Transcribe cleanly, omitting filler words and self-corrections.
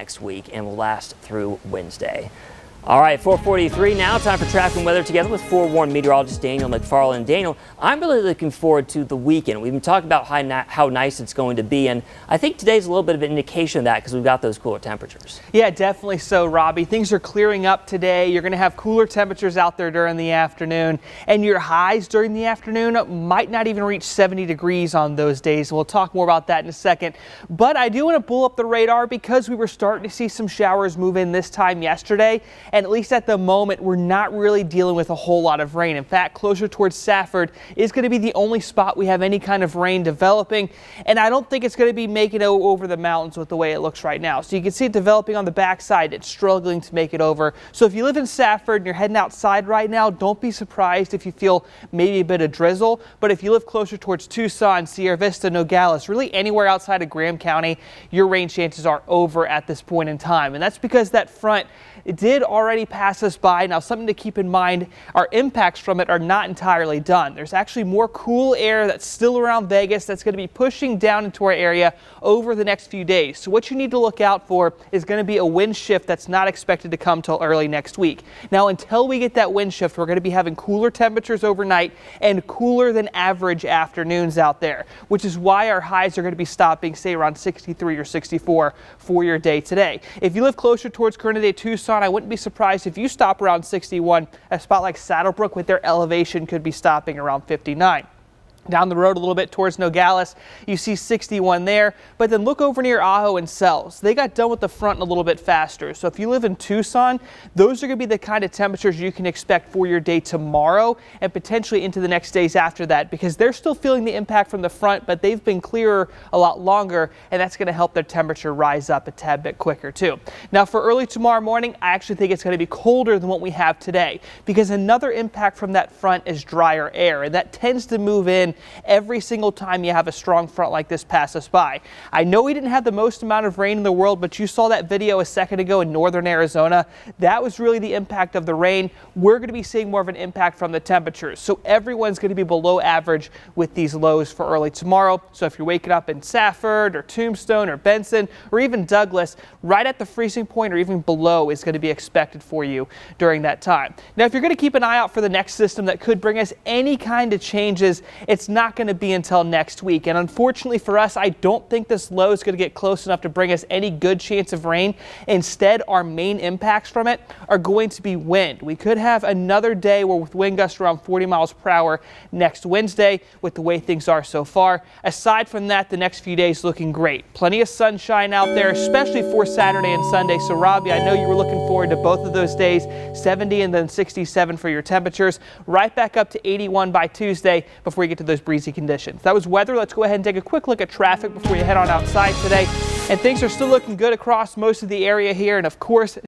next week and will last through Wednesday. All right, 4:43 now. Time for traffic and weather together with forewarned meteorologist Daniel McFarland. Daniel, I'm really looking forward to the weekend. We've been talking about how nice it's going to be, and I think today's a little bit of an indication of that because we've got those cooler temperatures. Yeah, definitely so, Robbie. Things are clearing up today. You're going to have cooler temperatures out there during the afternoon, and your highs during the afternoon might not even reach 70 degrees on those days. We'll talk more about that in a second. But I do want to pull up the radar because we were starting to see some showers move in this time yesterday. And at least at the moment, we're not really dealing with a whole lot of rain. In fact, closer towards Safford is going to be the only spot we have any kind of rain developing. And I don't think it's going to be making it over the mountains with the way it looks right now. So you can see it developing on the backside. It's struggling to make it over. So if you live in Safford and you're heading outside right now, don't be surprised if you feel maybe a bit of drizzle. But if you live closer towards Tucson, Sierra Vista, Nogales, really anywhere outside of Graham County, your rain chances are over at this point in time. And that's because that front, it did already pass us by. Now, something to keep in mind, our impacts from it are not entirely done. There's actually more cool air that's still around Vegas that's going to be pushing down into our area over the next few days. So what you need to look out for is going to be a wind shift that's not expected to come till early next week. Now, until we get that wind shift, we're going to be having cooler temperatures overnight and cooler than average afternoons out there, which is why our highs are going to be stopping, say, around 63 or 64 for your day today. If you live closer towards current day Tucson, I wouldn't be surprised if you stop around 61. A spot like Saddlebrook with their elevation could be stopping around 59. Down the road a little bit towards Nogales, you see 61 there, but then look over near Ajo and Sells. They got done with the front a little bit faster. So if you live in Tucson, those are going to be the kind of temperatures you can expect for your day tomorrow and potentially into the next days after that, because they're still feeling the impact from the front, but they've been clearer a lot longer, and that's going to help their temperature rise up a tad bit quicker too. Now for early tomorrow morning, I actually think it's going to be colder than what we have today, because another impact from that front is drier air, and that tends to move in every single time you have a strong front like this pass us by. I know we didn't have the most amount of rain in the world, but you saw that video a second ago in northern Arizona. That was really the impact of the rain. We're going to be seeing more of an impact from the temperatures. So everyone's going to be below average with these lows for early tomorrow. So if you're waking up in Safford or Tombstone or Benson or even Douglas, right at the freezing point or even below is going to be expected for you during that time. Now, if you're going to keep an eye out for the next system that could bring us any kind of changes, it's not going to be until next week. And unfortunately for us, I don't think this low is going to get close enough to bring us any good chance of rain. Instead, our main impacts from it are going to be wind. We could have another day where with wind gusts around 40 miles per hour next Wednesday with the way things are so far. Aside from that, the next few days looking great. Plenty of sunshine out there, especially for Saturday and Sunday. So Robbie, I know you were looking forward to both of those days, 70 and then 67 for your temperatures, right back up to 81 by Tuesday before you get to those breezy conditions. That was weather. Let's go ahead and take a quick look at traffic before you head on outside today. And things are still looking good across most of the area here. And of course,